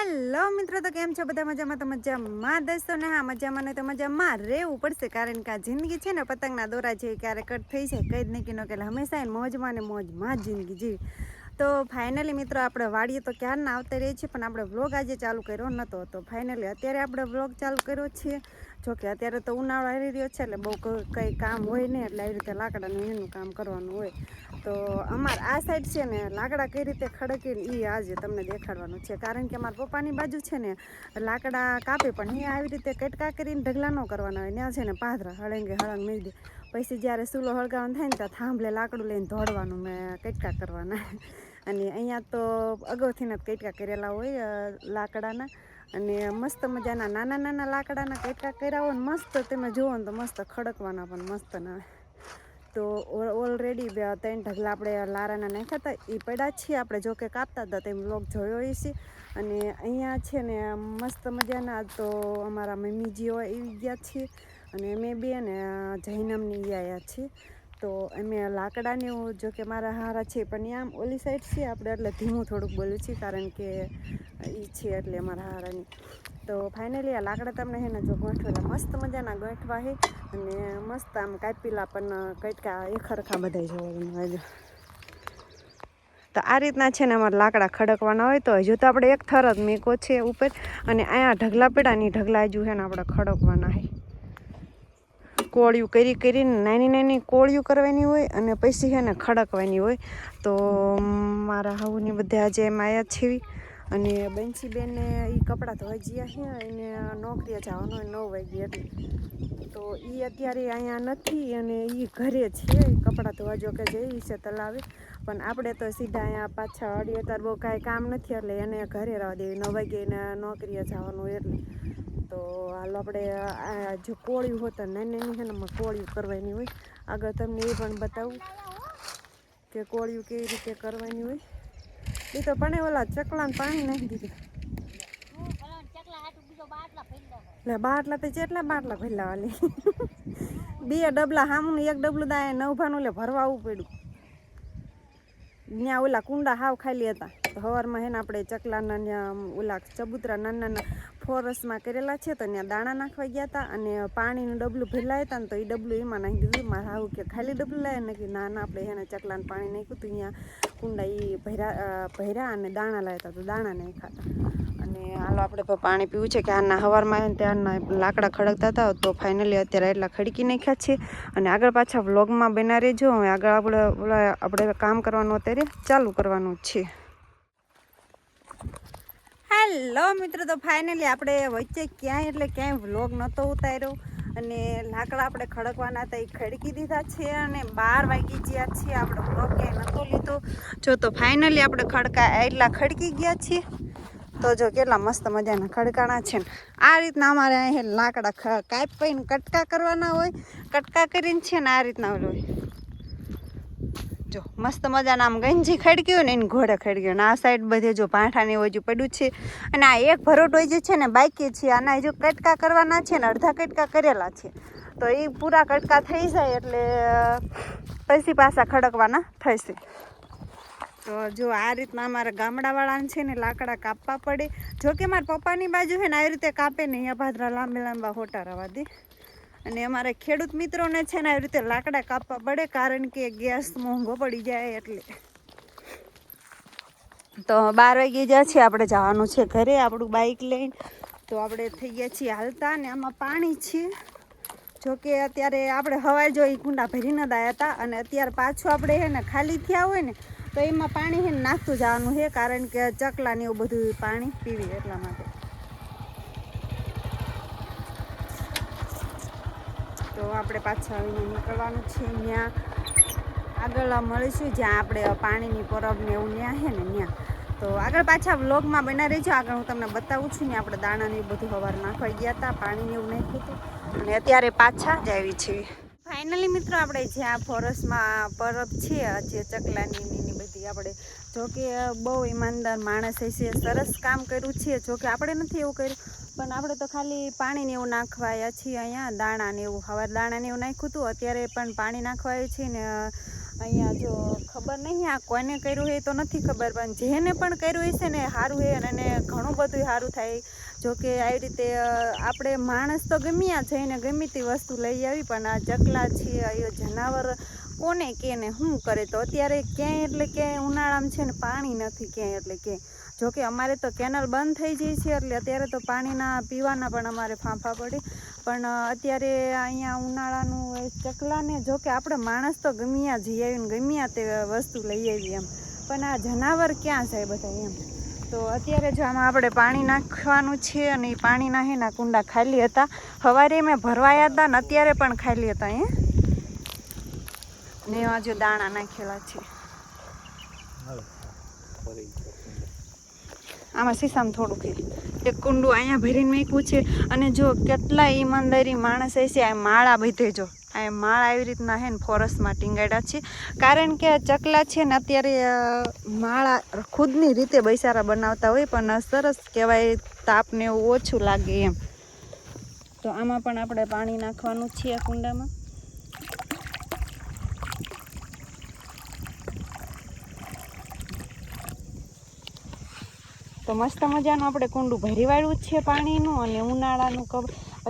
Hello મિત્રો, તો કેમ છો બધા? મજામાં? તો મજામાં દોસ્તો ને. હા, મજામાં નહીં તો મજામાં રહેવું પડશે, કારણ કે આ જિંદગી છે ને પતંગના દોરા છે, ક્યારે કટ થઈ જાય કંઈ જ નહીં કે હંમેશા મોજમાં ને મોજમાં જ જિંદગી જીવી. તો ફાઇનલી મિત્રો આપણે વાડીએ તો ક્યારના આવતા રહીએ છીએ, પણ આપણે વ્લોગ આજે ચાલુ કર્યો નહોતો. તો ફાઇનલી અત્યારે આપણે વ્લોગ ચાલુ કર્યો છીએ. જોકે અત્યારે તો ઉનાળો આવી રહ્યો છે એટલે બહુ કંઈ કામ હોય નહીં, એટલે આવી રીતે લાકડાનું એનું કામ કરવાનું હોય. તો અમારે આ સાઈડ છે ને લાકડા કઈ રીતે ખડકે ને એ આજે તમને દેખાડવાનું છે, કારણ કે અમારા પપ્પાની બાજુ છે ને લાકડા કાપે, પણ એ આવી રીતે કટકા કરીને ઢગલા ન કરવાના હોય. ત્યાં છે ને પાથરા હળંગે હળંગ મેળ દે, પછી જ્યારે ચૂલો હળગાવાનું થાય ને ત્યાં થાંભલે લાકડું લઈને દોડવાનું મેં કટકા કરવાના. અને અહીંયા તો અગાઉથી જ કટકા કરેલા હોય લાકડાના, અને મસ્ત મજાના નાના નાના લાકડાના કટકા કર્યા હોય ને મસ્ત તમે જુઓ ને તો મસ્ત ખડકવાના પણ મસ્ત ના. તો ઓલરેડી 3 ઢગલા આપણે લારાના નાખ્યા હતા, એ પડ્યા છીએ આપણે જોકે કાપતા હતા તેમ લોક જોયો હોય છે. અને અહીંયા છે ને મસ્ત મજાના તો અમારા મમ્મીજીઓ આવી ગયા છીએ, અને અમે બી ને જૈનમની આવ્યા છીએ. તો અમે લાકડાને જોકે મારા હારા છે, પણ આમ ઓલી સાઈડ છે આપણે એટલે ધીમું થોડુંક બોલ્યું છે, કારણ કે એ છે એટલે અમારા હારાની. તો ફાઇનલી આ લાકડા તમને છે ને જો ગોઠવેલા મસ્ત મજાના ગોઠવા છે, અને મસ્ત આમ કાપીલા પણ કટકા એકરખા બધા જોવા. તો આ રીતના છે ને અમારે લાકડા ખડકવાના હોય. તો હજુ તો આપણે એક થર જ મેકો છે ઉપર, અને અહીંયા ઢગલા પડ્યા ની ઢગલા હજુ છે ને આપણે ખડકવાના છે. કોળિયું કરીને નાની નાની કોળિયું કરવાની હોય, અને પછી છે ને ખડકવાની હોય. તો મારા હાઉની બધા આજે એમ આવ્યા છે, અને બંસી બેનને એ કપડાં ધોઈ ગયા છે, એને નોકરીએ જવાનું હોય 9 વાગે એટલે. તો એ અત્યારે અહીંયા નથી, અને એ ઘરે છે. કપડાં ધોવા જો કે જઈ છે તલાવે, પણ આપણે તો સીધા અહીંયા પાછા અડી અત્યારે બહુ કાંઈ કામ નથી, એટલે એને ઘરે રહેવા દેવી. 9 વાગે એને નોકરીએ જવાનું હોય એટલે. તો હાલો આપણે આ જો કોળિયું હોતા નાની નાની છે ને કોળિયું કરવાની હોય. આગળ તમને એ પણ બતાવું કે કોળિયું કેવી રીતે કરવાની હોય. એ તો પણ ઓલા ચકલાને પાણી નાખી દીધું. એટલે બાટલા તો જેટલા બાટલા ભરલા વાલી 2 ડબલા સામું 1 ડબલું દાય નવભાનું એટલે ભરવા આવવું પડ્યું. ત્યાં ઓલા કુંડા હાવ ખાલી હતા. તો સવારમાં છે ને આપણે ચકલાના ત્યાં ઓલા ચબૂતરા નાના નાના ફોરસમાં કરેલા છે, તો ત્યાં દાણા નાખવા ગયા હતા, અને પાણીનું ડબલું ભરેલા હતા ને તો એ ડબલું એમાં નાખી દીધું. મારે આવું કે ખાલી ડબલું લાવે ને કે ના આપણે એને ચકલાને પાણી નાખ્યું હતું. અહીંયા કુંડા એ ભર્યા અને દાણા લાવ્યા હતા, તો દાણા નાખ્યા હતા. અને હાલો આપણે પાણી પીવું છે, કે આના સવારમાં આવે ને ત્યારના લાકડા ખડકતા હતા. તો ફાઇનલી અત્યારે એટલા ખડકી નાખ્યા છે, અને આગળ પાછા વ્લોગમાં બના રહેજો. હવે આગળ આપણે કામ કરવાનું અત્યારે ચાલુ કરવાનું છે. હેલો મિત્રો, તો ફાઇનલી આપણે વચ્ચે ક્યાંય એટલે ક્યાંય વ્લોગ નહોતો ઉતાર્યો, અને લાકડા આપણે ખડકવાના હતા એ ખડકી દીધા છે, અને 12 વાગી ગયા છીએ. આપણે વ્લોગ ક્યાંય નહોતો લીધો. જો તો ફાઇનલી આપણે એટલા ખડકી ગયા છીએ. તો જો કેટલા મસ્ત મજાના ખડકાણા છે ને. આ રીતના અમારે અહીં લાકડા કાપીને કટકા કરવાના હોય. કટકા કરીને છે ને આ રીતના હોય. જો મસ્ત મજાના આમ ગંજી ખડક્યું ને એને ઘોડે ખડક્યું. આ સાઈડ બધે જો પાઠાની હજુ પડ્યું છે, અને આ એક ભરોટો જે છે ને બાકી છે. આના હજુ કટકા કરવાના છે ને અડધા કટકા કરેલા છે. તો એ પૂરા કટકા થઈ જાય એટલે પછી પાછા ખડકવાના થશે. તો જો આ રીતના અમારા ગામડાવાળાને છે ને લાકડા કાપવા પડે. જોકે મારા પપ્પાની બાજુ છે ને આવી રીતે કાપે ને, અહીંયા ભાદરા લાંબા હોટા રવા દે. અને અમારે ખેડૂત મિત્રોને છે ને આવી રીતે લાકડા કાપવા પડે, કારણ કે ગેસ મોંઘો પડી જાય એટલે. તો 12 વાગે જ્યાં છે આપણે જવાનું છે ઘરે આપણું બાઇક લઈને. તો આપણે થઈ ગયા છીએ હાલતા, ને આમાં પાણી છે. જોકે અત્યારે આપણે હવાઈ જોઈ કુંડા ભરીને આવ્યા હતા, અને અત્યારે પાછું આપણે છે ને ખાલી થયા હોય ને તો એમાં પાણી છે ને નાખતું જવાનું છે, કારણ કે ચકલા ને એવું બધું પાણી પીવી એટલા માટે. તો આપણે પાછા આવીને નીકળવાનું છે. ત્યાં આગળ મળીશું જ્યાં આપણે પાણીની પરબ ને એવું ત્યાં છે ને ત્યાં. તો આગળ પાછા વ્લોગમાં બના રહેજો. આગળ હું તમને બતાવું છું ને આપણે દાણાને એવું બધું સવાર નાખવા ગયા હતા, પાણીને એવું નાખ્યું હતું, અને અત્યારે પાછા જ આવી છીએ. ફાઇનલી મિત્રો આપણે જ્યાં ફોરેસ્ટમાં પરબ છે જે ચકલાની બધી, આપણે જોકે બહુ ઈમાનદાર માણસ છે, સરસ કામ કર્યું છે. જોકે આપણે નથી એવું કર્યું, પણ આપણે તો ખાલી પાણીને એવું નાખવા આવ્યા છીએ. અહીંયા દાણાને એવું સવાર દાણાને એવું નાખ્યું હતું, અત્યારે પણ પાણી નાખવા આવ્યું છે ને. અહીંયા જો ખબર નહીં આ કોને કર્યું હોય તો નથી ખબર, પણ જેને પણ કર્યું હશે ને સારું હોય અને એને ઘણું બધું સારું થાય. જોકે આવી રીતે આપણે માણસ તો ગમ્યા જઈને ગમે તે વસ્તુ લઈ આવી, પણ આ ચકલા છે એ જનાવર કોને કે ને શું કરે. તો અત્યારે ક્યાંય એટલે ક્યાંય ઉનાળામાં છે ને પાણી નથી ક્યાંય એટલે ક્યાંય. જોકે અમારે તો કેનલ બંધ થઈ જાય છે એટલે અત્યારે તો પાણીના પીવાના પણ અમારે ફાંફા પડે. પણ અત્યારે અહીંયા ઉનાળાનું ચકલાને જોકે આપણે માણસ તો ગમ્યા જઈ આવીને ગમ્યા તે વસ્તુ લઈ આવી એમ, પણ આ જનાવર ક્યાં જાય બધા એમ. તો અત્યારે જો આમાં આપણે પાણી નાખવાનું છે અને એ પાણીના હેના કુંડા ખાલી હતા. સવારે મેં ભરવાયા હતા ને અત્યારે પણ ખાલી હતા ને એમાં જો દાણા નાખેલા છે. આમાં સીસામાં થોડુંક એક કુંડું અહીંયા ભરીને મૂક્યું છે. અને જો કેટલા ઈમાનદારી માણસ હશે આ માળા બધે જો આ માળા આવી રીતના હે ને ફોરેસ્ટમાં ટીંગાડ્યા છે. કારણ કે ચકલા છે ને અત્યારે માળા ખુદની રીતે બૈસારા બનાવતા હોય, પણ સરસ કહેવાય તાપને એવું ઓછું લાગે એમ. તો આમાં પણ આપણે પાણી નાખવાનું છે આ કુંડામાં. તો મસ્ત મજાનું આપણે કુંડું ભરી વાળ્યું છે પાણીનું. અને ઉનાળાનું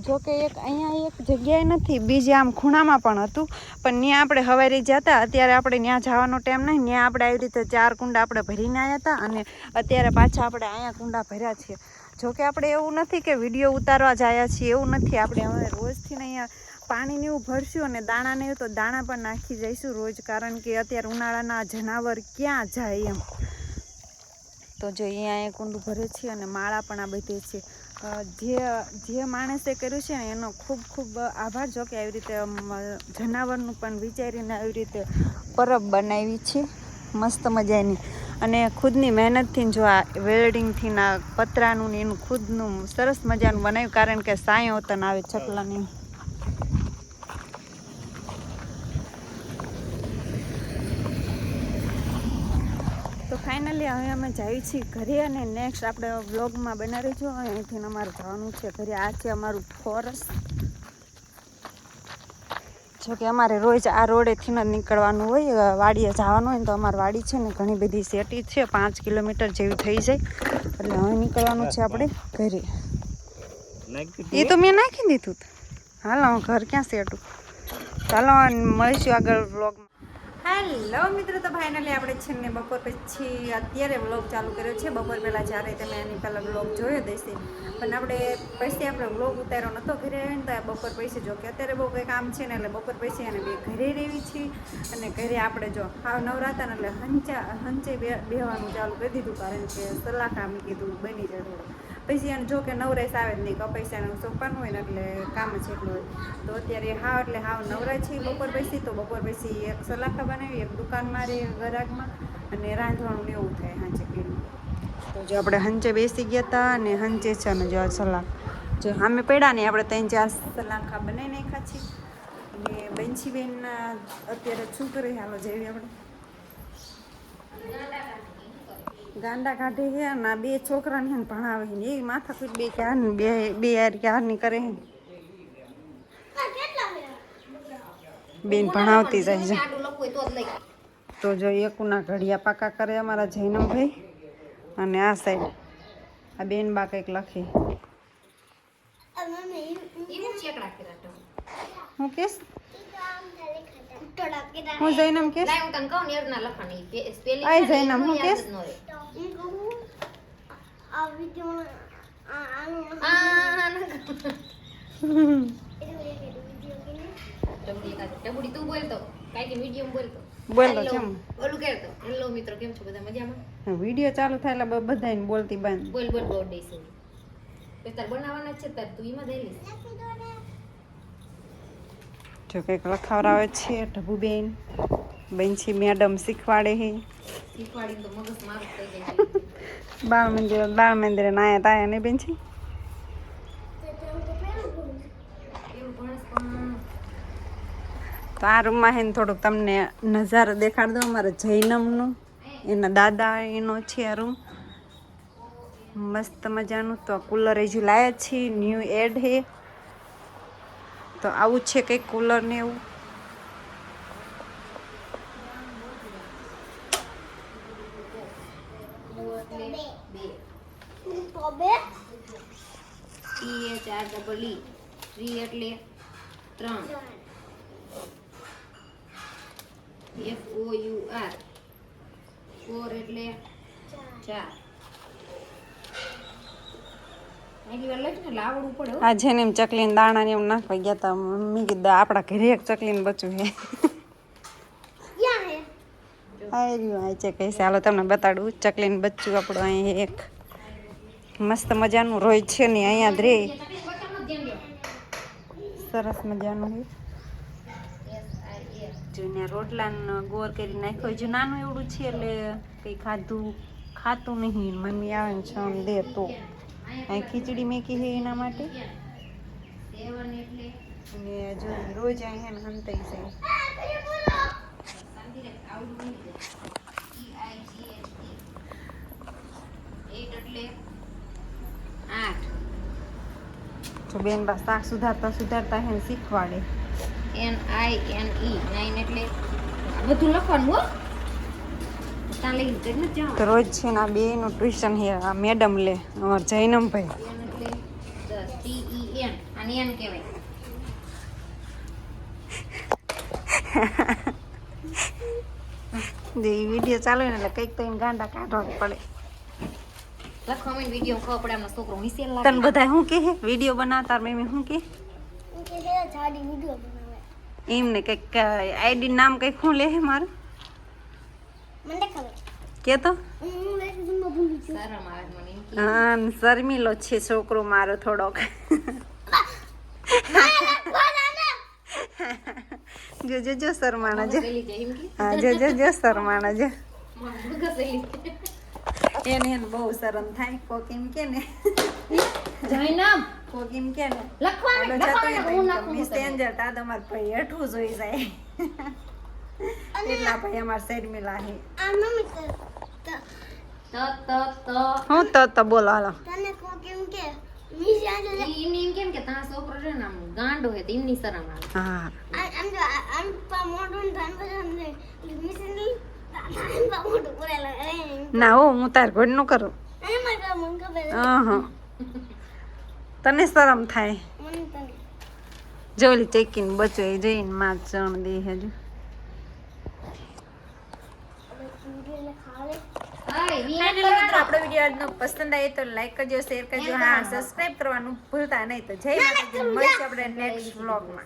જોકે એક અહીંયા એક જગ્યાએ નથી, બીજે આમ ખૂણામાં પણ હતું, પણ ત્યાં આપણે સવારે જતા. અત્યારે આપણે ત્યાં જવાનો ટાઈમ નહીં, ત્યાં આપણે આવી રીતે 4 કુંડા આપણે ભરીને આવ્યા હતા અને અત્યારે પાછા આપણે અહીંયા કુંડા ભર્યા છીએ. જોકે આપણે એવું નથી કે વિડીયો ઉતારવા જ આવ્યા છીએ, એવું નથી. આપણે હવે રોજથી ને અહીંયા પાણીને એવું ભરશું અને દાણાને એવું તો દાણા પણ નાખી જઈશું રોજ, કારણ કે અત્યારે ઉનાળાના જનાવર ક્યાં જાય એમ. તો જો અહીંયા કુંડું ભરે છે અને માળા પણ આ બધે છે. જે માણસે કર્યું છે ને એનો ખૂબ ખૂબ આભાર. જો કે આવી રીતે જનાવરનું પણ વિચારીને આવી રીતે પરબ બનાવી છે મસ્ત મજાની. અને ખુદની મહેનતથી જો આ વેલ્ડિંગથી ના પતરાનું ને એનું ખુદનું સરસ મજાનું બનાવ્યું, કારણ કે સાયો તન આવે ચકલાની. તો ફાઇનલી હવે અમે જઈએ છીએ ઘરે અને નેક્સ્ટ આપણે વ્લોગમાં બનાવી રહીજો. અહીંથી અમારે જવાનું છે ઘરે. આ છે અમારું ફોરેસ્ટ. જોકે અમારે રોજ આ રોડેથી જ નીકળવાનું હોય, વાડીએ જવાનું હોય ને. તો અમારી વાડી છે ને ઘણી બધી સેટી છે, 5 કિલોમીટર જેવી થઈ જાય. એટલે હવે નીકળવાનું છે આપણે ઘરે. એ તો મેં નાખી દીધું. હાલો ઘર ક્યાં સેટું. ચાલો મળીશું આગળ વ્લોગમાં. હેલો મિત્રો, તો ફાઇનલી આપણે છે ને બપોર પછી અત્યારે વ્લોગ ચાલુ કર્યો છે. બપોર પહેલાં જ્યારે તમે એની પહેલાં વ્લોગ જોયો દેશે, પણ આપણે પછી આપણે વ્લોગ ઉતાર્યો નહોતો ઘરે આવીને. તો બપોર પછી જો કે અત્યારે બહુ કંઈ કામ છે ને એટલે બપોર પછી અને બે ઘરે રહેવી છીએ. અને ઘરે આપણે જો હાવ નવરાતા ને એટલે હંચે બેહવાનું ચાલુ કરી દીધું, કારણ કે સલાહ મેં કીધું બની જાય થોડું. પછી એને જો કે નવરાશ આવે જ નહીં, પૈસાનું સોંપવાનું હોય ને એટલે કામ જ એટલું હોય. તો અત્યારે હાવ એટલે હાવ નવરા છીએ બપોર પછી. તો બપોર પછી એક સલાખા બનાવી, એક દુકાનમાં રહી ગરાગમાં, અને રાંધવાનું ને એવું થાય હાંચે પીનું. તો જો આપણે હંચે બેસી ગયા હતા અને હંચે છે અને જો સલાખ જો સામે પડ્યા ને આપણે 3-4 સલાખા બનાવી નાખ્યા છે. અને બંશીબેનના અત્યારે શું કરે હાલો જેવી આપણે ગાંડા કાઢે છે. અને 2 છોકરાને છે ને ભણાવે છે ને એવી માથાકૂટ બે યાર ક્યારની કરે છે. બેન ભણાવતી જાય છે. તો જો એકુના ઘડિયા પાકા કરે અમારા જૈનમભાઈ. અને આ સાઈડ આ બેન બા કંઈક લખી. હું કેસ હું જૈનમ કેસ આય જૈનમ હું કેસ બોલો કેમ ઓલું કેતો હેલો મિત્રો કેમ છો બધા મજામાં. વિડિયો ચાલુ થાય એટલે બધાને બોલતી બંધ. બોલ બોલ દેસી તાર બનાવવાના છે તાર તું ઈમાં દેલી જો કંઈક લખાવરાવે છે ઢબુબેન. બંછી મેડમ શીખવાડે છે. શીખવાડી તો મગજ મારું થઈ જાય. બાળ મંદિરે નાયા તાયા ને બંછી. તો આ રૂમમાં હે ને થોડુંક તમને નજારો દેખાડ દો અમારા જૈનમનું. એના દાદા એનો છે આ રૂમ મસ્ત મજાનું. તો કુલર હજુ લાયા છીએ, ન્યૂ એડ હે. તો આવું છે કંઈક કુલર ને એવું. 4 ડબલ ઈ 3 એટલે 3 FOUR 4 એટલે 4 આટલી વાર લખને લાવડવું પડે હો. આ જેને એમ ચકલીને દાણા ને એમ નાખવા ગયા તા મમ્મી કીધું આપણા ઘરે એક ચકલીને બચ્યું છે આ રહ્યું આ છે કઈ ચાલો તમને બતાડું ચકલીને બચ્ચું આપણું અહીં એક મસ્ત મજાનું રોય છે ને અહીંયા જ રે સરસ મજાનું જોઈને રોટલા ગોર કરી નાખ્યો હજુ નાનું એવડું છે એટલે કંઈ ખાતું નહીં મમ્મી આવે ને છણ દે તો અહીં ખીચડી મેકી છે એના માટે અને જો રોજ અહીંયા હંતાઈ છે જો બેન બા શાક સુધારતા હે શીખવાડે NINE 9 એટલે આ બધું લખવાનું હો ત્યાં લઈ જઈને જાઓ તો રોજ છે ને આ બેનું ટ્યુશન હે આ મેડમ લે અમાર જૈનમભાઈ N એટલે TEN આને એન કહેવાય જે વિડીયો ચાલુ ને એટલે કંઈક તો એને ગાંડા કાઢવા પડે લખવામાં વિડીયો ખબર પડે આમનો છોકરો હોશિયાર તને લાગે બધા શું કે વિડીયો બનાવતા મમ્મી શું કે એમને કંઈક આઈડી નામ કંઈક શું લે મારું કે તો શરમ આવે મને એમ કે હા શર્મીલો છે છોકરો મારો થોડોક જો શરમાણા જો ગલી જાય એમ કે હા જો શરમાણા જો મારું ગસેલી એને બહુ શરમ થાય કોક એમ કે ને જયનામ કોક એમ કે ને લખવાનું આડો જતો હોય હું ને નાખું મેસેન્જર તા તમાર ભાઈ હેઠું જોઈ જાય એટલા ભાઈ અમાર શર્મિલા હે હું તો બોલો હાલો એમને એમ કેમ કે તારા છોકરો છે ને આમ ગાંડો હે તો એમની શરમ આવે હા ના હો હું તાર ઘર નું કરું તને શરમ થાય જોલી ચેકીને બચો એ જઈને માં ચણ દે હજુ મિત્રો આપણો વિડીયો આજનો પસંદ આવે તો લાઈક કરજો શેર કરજો હા સબસ્ક્રાઇબ કરવાનું ભૂલતા નહીં તો જય માતાજી મળીશું આપણે નેક્સ્ટ વ્લોગમાં